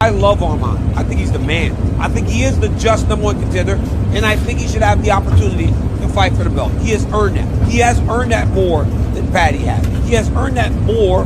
I love Armand. I think he's the man. I think he is the just #1 contender, and I think he should have the opportunity to fight for the belt. He has earned that. He has earned that more than Patty has. He has earned that more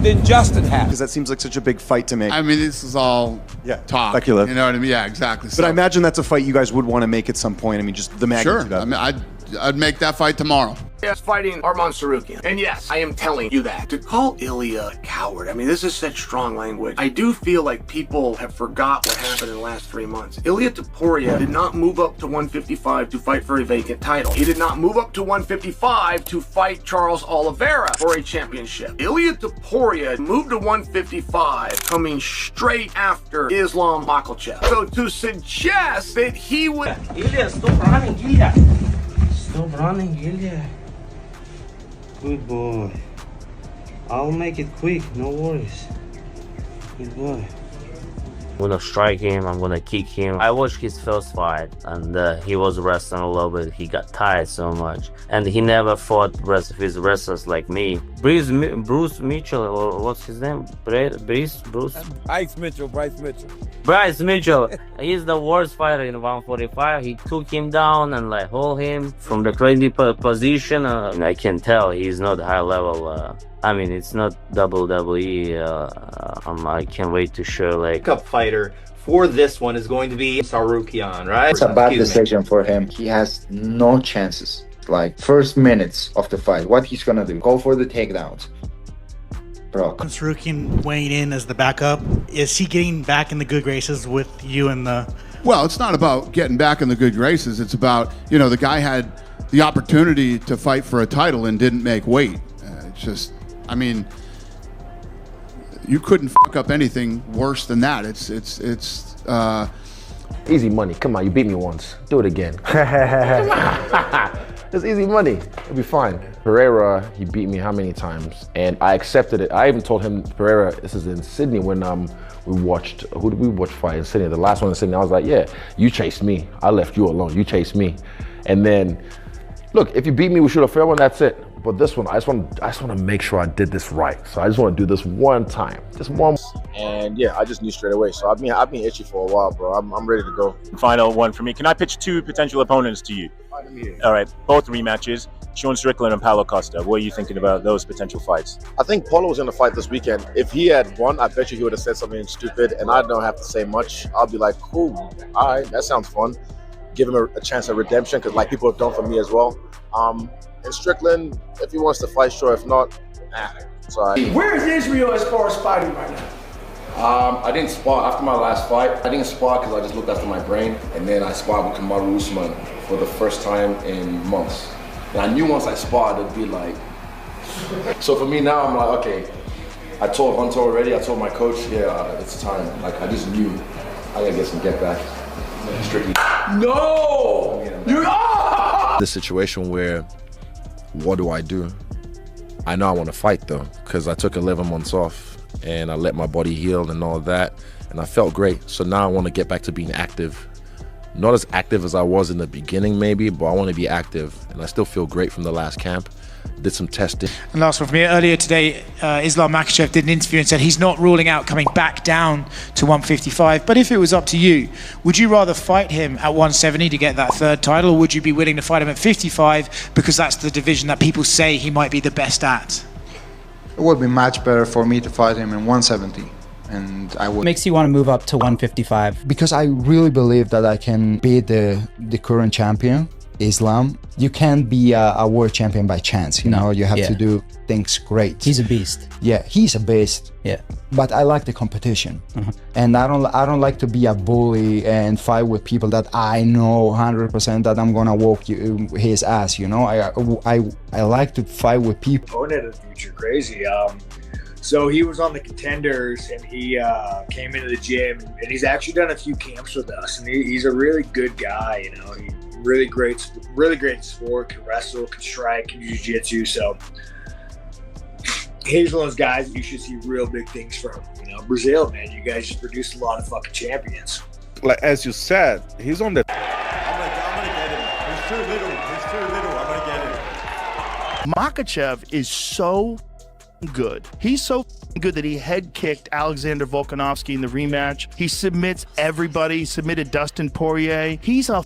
than Justin has. Because that seems like such a big fight to make. I mean, this is all talk. Speculative. You know what I mean? Yeah, exactly. But I imagine that's a fight you guys would want to make at some point. I mean, just the magnitude Sure. of it. I mean, I'd make that fight tomorrow. Yes, fighting Arman Tsarukyan. And yes, I am telling you that. To call Ilia a coward, I mean, this is such strong language. I do feel like people have forgot what happened in the last 3 months. Ilia Topuria did not move up to 155 to fight for a vacant title. He did not move up to 155 to fight Charles Oliveira for a championship. Ilia Topuria moved to 155 coming straight after Islam Makhachev. So to suggest that he would... Ilia, stop running, Ilia. Stop running, Ilia. Good boy. I'll make it quick, no worries. Good boy. I'm gonna strike him, I'm gonna kick him. I watched his first fight and he was wrestling a little bit. He got tired so much. And he never fought his wrestlers like me. Bruce Mitchell, or what's his name? Bruce? Bryce Mitchell. Bryce Mitchell. He's the worst fighter in 145. He took him down and like hold him from the crazy position. And I can tell he's not high level. I mean, it's not WWE. I can't wait to show like Cup fighter for this one is going to be Tsarukyan, right? It's a bad decision for him. He has no chances. Like first minutes of the fight, what he's gonna do? Go for the takedowns, bro. Tsarukyan weighing in as the backup. Is he getting back in the good graces with you and the? Well, it's not about getting back in the good graces. It's about, you know, the guy had the opportunity to fight for a title and didn't make weight. It's just, I mean, you couldn't fuck up anything worse than that. It's easy money. Come on, you beat me once. Do it again. Come on. It's easy money. It'll be fine. Pereira, he beat me how many times? And I accepted it. I even told him, Pereira, this is in Sydney when we watched, who did we watch fight in Sydney? The last one in Sydney, I was like, yeah, you chased me. I left you alone. You chased me. And then, look, if you beat me, we shoot a fair one, that's it. But this one, I just want to make sure I did this right. So I just want to do this one time, just one. And yeah, I just knew straight away. So I've been itchy for a while, bro. I'm ready to go. Final one for me. Can I pitch 2 potential opponents to you? All right, both rematches. Sean Strickland and Paulo Costa. What are you thinking about those potential fights? I think Paulo was going to fight this weekend. If he had won, I bet you he would have said something stupid, and I don't have to say much. I'll be like, cool, all right, that sounds fun. Give him a chance at redemption, because like people have done for me as well. And Strickland, if he wants to fight, sure. If not, it's all right. Where is Israel as far as fighting right now? I didn't spar after my last fight. I didn't spar because I just looked after my brain, and then I sparred with Kamaru Usman for the first time in months. And I knew once I sparred, it'd be like. So for me now, I'm like, okay. I told Hunter already. I told my coach, yeah, it's time. Like I just knew I gotta get some get back. Strictly. No! This situation where, what do? I know I want to fight though, because I took 11 months off and I let my body heal and all that, and I felt great. So now I want to get back to being active. Not as active as I was in the beginning maybe, but I want to be active, and I still feel great from the last camp. Did some testing. And last one from me. Earlier today, Islam Makhachev did an interview and said he's not ruling out coming back down to 155. But if it was up to you, would you rather fight him at 170 to get that 3rd title, or would you be willing to fight him at 55 because that's the division that people say he might be the best at? It would be much better for me to fight him in 170. And I would. Makes you want to move up to 155? Because I really believe that I can beat the current champion, Islam. You can't be a world champion by chance, you know. You have to do things great. He's a beast. Yeah, he's a beast. Yeah. But I like the competition, and I don't like to be a bully and fight with people that I know 100% that I'm gonna whoop his ass. You know, I like to fight with people. Opponent of the future, crazy. So he was on the Contenders, and he came into the gym, and he's actually done a few camps with us, and he's a really good guy. You know, he really great sport, can wrestle, can strike, can do jiu-jitsu. So he's one of those guys that you should see real big things from. You know, Brazil, man, you guys just produced a lot of fucking champions. Like as you said, he's on the. I'm gonna get him. He's too little. I'm gonna get him. Makhachev is so good. He's so good that he head kicked Alexander Volkanovski in the rematch. He submits everybody. He submitted Dustin Poirier. He's a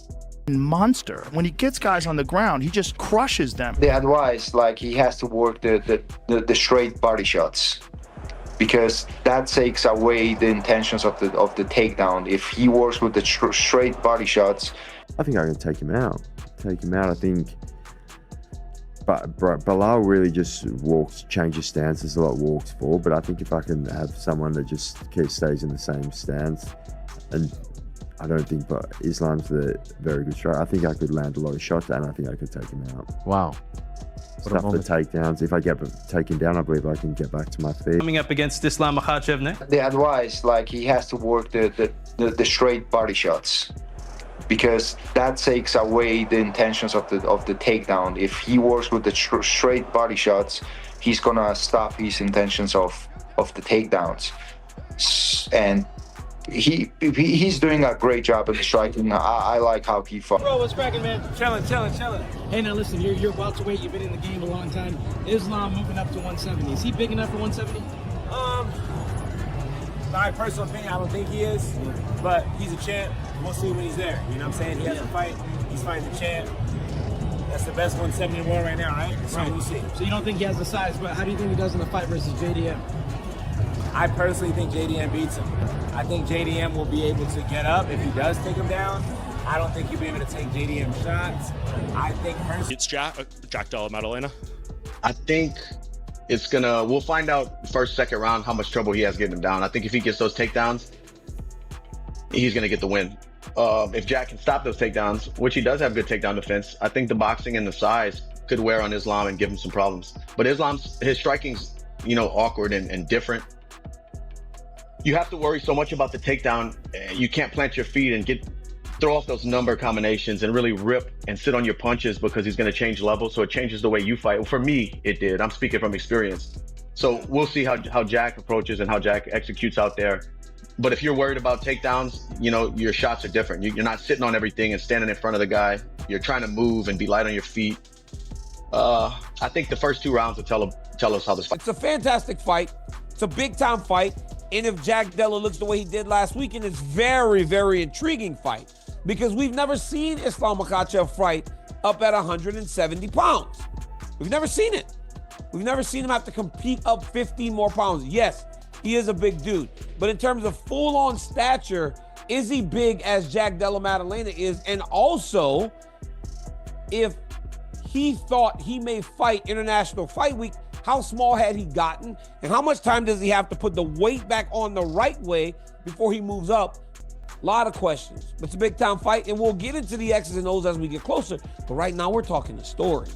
monster. When he gets guys on the ground, he just crushes them. The advice, like, he has to work the straight body shots, because that takes away the intentions of the takedown. If he works with the straight body shots, I think I can take him out. I think, but Bilal really just changes stances a lot, walks forward. But I think if I can have someone that just stays in the same stance, and I don't think, but Islam's a very good striker. I think I could land a lot of shots, and I think I could take him out. Wow. Stuff for takedowns. If I get taken down, I believe I can get back to my feet. Coming up against Islam Makhachev next. The advice, like, he has to work the straight body shots, because that takes away the intentions of the takedown. If he works with the straight body shots, he's gonna stop his intentions of the takedowns. And he's doing a great job at the striking. I like how he fought. Bro, what's cracking, man? Chilling. Hey, now listen, you're welterweight. You've been in the game a long time. Islam moving up to 170. Is he big enough for 170? My personal opinion, I don't think he is, but he's a champ. We'll see when he's there. You know what I'm saying? He has a fight. He's fighting the champ. That's the best 170 in the world right now, right? So we'll see. So you don't think he has the size, but how do you think he does in the fight versus JDM? I personally think JDM beats him. I think JDM will be able to get up if he does take him down. I don't think he'll be able to take JDM shots. I think personally... It's Jack Della Maddalena. I think we'll find out first, second round how much trouble he has getting him down. I think if he gets those takedowns, he's going to get the win. If Jack can stop those takedowns, which he does have good takedown defense, I think the boxing and the size could wear on Islam and give him some problems. But his striking's, awkward and different. You have to worry so much about the takedown. You can't plant your feet and throw off those number combinations and really rip and sit on your punches, because he's going to change levels. So it changes the way you fight. Well, for me, it did. I'm speaking from experience. So we'll see how Jack approaches and how Jack executes out there. But if you're worried about takedowns, your shots are different. You're not sitting on everything and standing in front of the guy. You're trying to move and be light on your feet. I think the first 2 rounds will tell us how this fight. It's a fantastic fight. It's a big-time fight. And if Jack Della looks the way he did last weekend, it's very, very intriguing fight, because we've never seen Islam Makhachev fight up at 170 pounds. We've never seen it. We've never seen him have to compete up 15 more pounds. Yes, he is a big dude, but in terms of full-on stature, is he big as Jack Della Maddalena is? And also, if he thought he may fight International Fight Week, how small had he gotten? And how much time does he have to put the weight back on the right way before he moves up? A lot of questions. But it's a big-time fight, and we'll get into the X's and O's as we get closer. But right now, we're talking the story.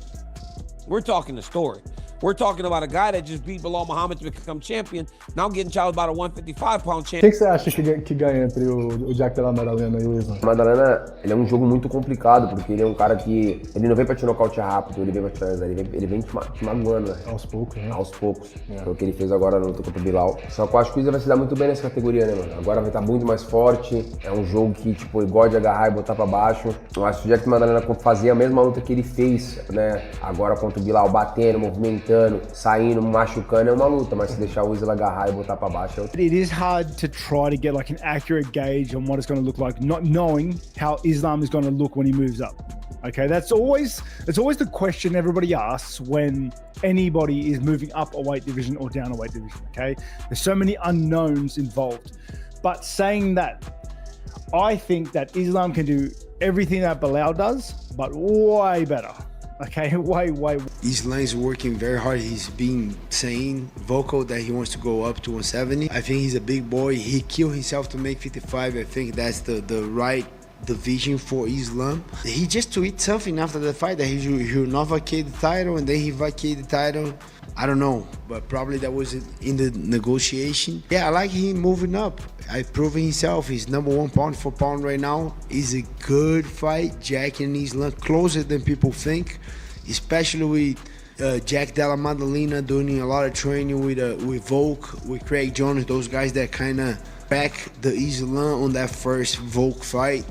We're talking about a guy that just beat Bilal Muhammad to become champion, now getting challenged by a 155-pound champion. O que você acha que ganha entre o Jack Della Maddalena e o Islam? Maddalena, ele é um jogo muito complicado, porque ele é um cara que ele não vem pra te nocautear rápido, ele vem pra te finalizar, ele vem te magoando, né? Aos poucos, né? Aos poucos. Foi o que ele fez agora na luta contra o Bilal. Só que eu acho que o Islam vai se dar muito bem nessa categoria, né, mano? Agora vai estar muito mais forte, é um jogo que, ele gosta de agarrar e botar pra baixo. Eu acho que o Jack Maddalena fazia a mesma luta que ele fez, né? Agora contra o Bilal, batendo, movimentando, saindo, machucando, é uma luta, mas se deixar o Islam agarrar e botar pra baixo... It is hard to try to get like an accurate gauge on what it's going to look like, not knowing how Islam is going to look when he moves up. Okay, it's always the question everybody asks when anybody is moving up a weight division or down a weight division, okay? There's so many unknowns involved. But saying that, I think that Islam can do everything that Bilal does, but way better. Okay, way. Islam is working very hard. He's been saying vocal that he wants to go up to 170. I think he's a big boy. He killed himself to make 55. I think that's the right division for Islam. He just tweeted something after the fight that he will not vacate the title, and then he vacated the title. I don't know, but probably that was in the negotiation. Yeah, I like him moving up. I've proven himself. He's #1 pound for pound right now. It's a good fight. Jack and Islam closer than people think, especially with Jack Della Maddalena doing a lot of training with Volk, with Craig Jones, those guys that kind of back the Islam on that first Volk fight.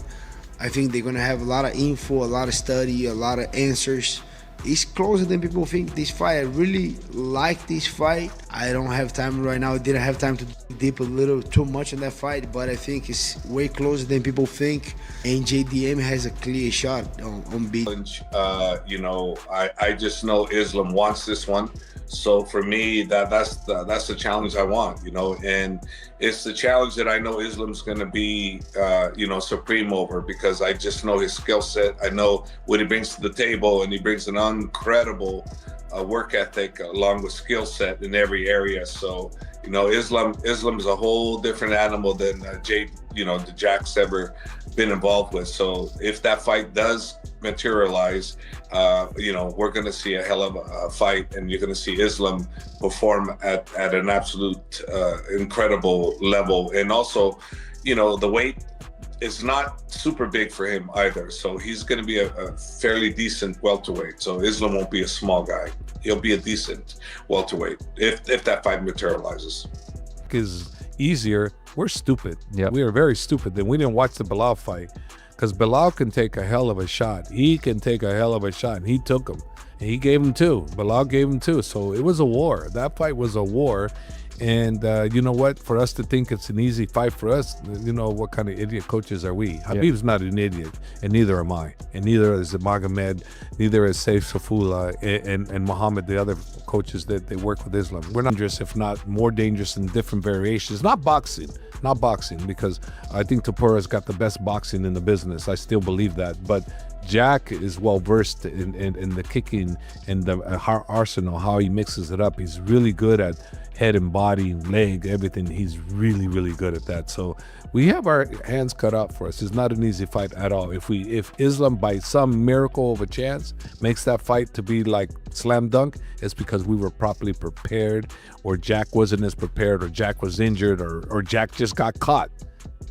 I think they're gonna have a lot of info, a lot of study, a lot of answers it's closer than people think. This fight, I really like this fight. I don't have time right now. I didn't have time to dip a little too much in that fight, but I think it's way closer than people think. And JDM has a clear shot on beating. You know, I just know Islam wants this one. So for me, that's the challenge I want, you know, and it's the challenge that I know Islam's going to be, you know, supreme over, because I just know his skill set. I know what he brings to the table, and he brings an incredible work ethic along with skill set in every area. So, you know, Islam is a whole different animal than the Jack's ever been involved with. So if that fight does materialize, you know, we're going to see a hell of a fight, and you're going to see Islam perform at an absolute incredible level. And also, you know, the weight is not super big for him either. So he's going to be a fairly decent welterweight. So Islam won't be a small guy. He'll be a decent welterweight if that fight materializes. Is easier. We're stupid. We are very stupid. Then we didn't watch the Belal fight, because Belal can take a hell of a shot. He can take a hell of a shot, and he took him. And he gave him two. Belal gave him two. So it was a war. That fight was a war. And you know what? For us to think it's an easy fight for us, you know, what kind of idiot coaches are we? Khabib's not an idiot, and neither am I. And neither is Magomed, neither is Saif Safullah and Muhammad, the other coaches that they work with Islam. We're not dangerous, if not more dangerous in different variations. Not boxing, because I think Topuria's got the best boxing in the business. I still believe that. But Jack is well versed in the kicking and the arsenal, how he mixes it up. He's really good at head and body, leg, everything. He's really, really good at that. So we have our hands cut out for us. It's not an easy fight at all. If Islam, by some miracle of a chance, makes that fight to be like slam dunk, it's because we were properly prepared, or Jack wasn't as prepared, or Jack was injured, or Jack just got caught.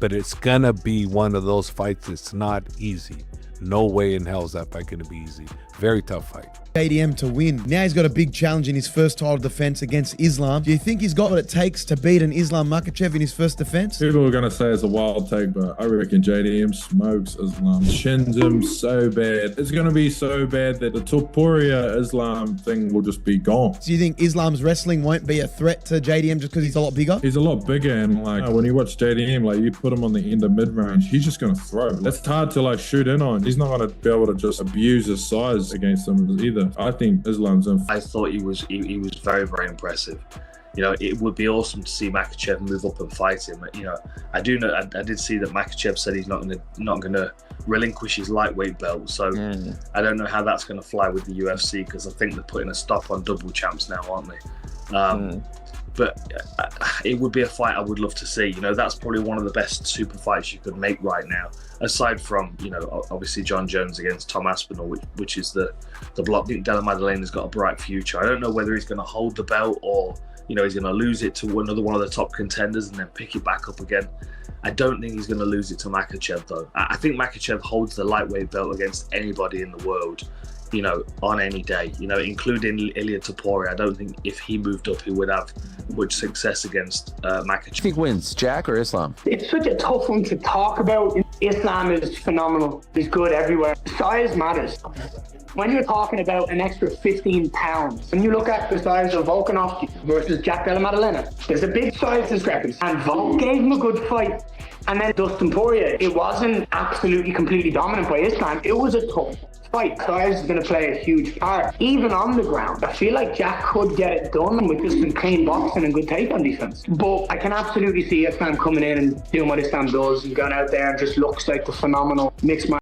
But it's gonna be one of those fights that's not easy. No way in hell is that fight gonna be easy. Very tough fight. JDM to win. Now he's got a big challenge in his first title defense against Islam. Do you think he's got what it takes to beat an Islam Makhachev in his first defense? People are going to say it's a wild take, but I reckon JDM smokes Islam. Shins him so bad. It's going to be so bad that the Topuria Islam thing will just be gone. So you think Islam's wrestling won't be a threat to JDM just because he's a lot bigger? He's a lot bigger, and like when you watch JDM, like you put him on the end of mid-range, he's just going to throw. That's hard to like shoot in on. He's not going to be able to just abuse his size against him either. I think Islam's in. I thought he was very, very impressive. You know, it would be awesome to see Makhachev move up and fight him. You know, I did see that Makhachev said he's not gonna relinquish his lightweight belt. So I don't know how that's gonna fly with the UFC, because I think they're putting a stop on double champs now, aren't they? But it would be a fight I would love to see. You know, that's probably one of the best super fights you could make right now, aside from, you know, obviously John Jones against Tom Aspinall, which is the block. I think Della Maddalena's got a bright future. I don't know whether he's going to hold the belt, or, you know, he's going to lose it to another one of the top contenders and then pick it back up again. I don't think he's going to lose it to Makhachev, though. I think Makhachev holds the lightweight belt against anybody in the world, you know, on any day, you know, including Ilia Topuria. I don't think if he moved up, he would have much success against Makhachev. You think wins, Jack or Islam? It's such a tough one to talk about. Islam is phenomenal. He's good everywhere. Size matters. When you're talking about an extra 15 pounds, when you look at the size of Volkanovski versus Jack Della Maddalena, there's a big size discrepancy. And Volk gave him a good fight. And then Dustin Poirier, it wasn't absolutely completely dominant by Islam. It was a tough fight. Size is going to play a huge part, even on the ground. I feel like Jack could get it done with just some clean boxing and good takedown defense. But I can absolutely see Islam coming in and doing what Islam does and going out there and just looks like the phenomenal mixed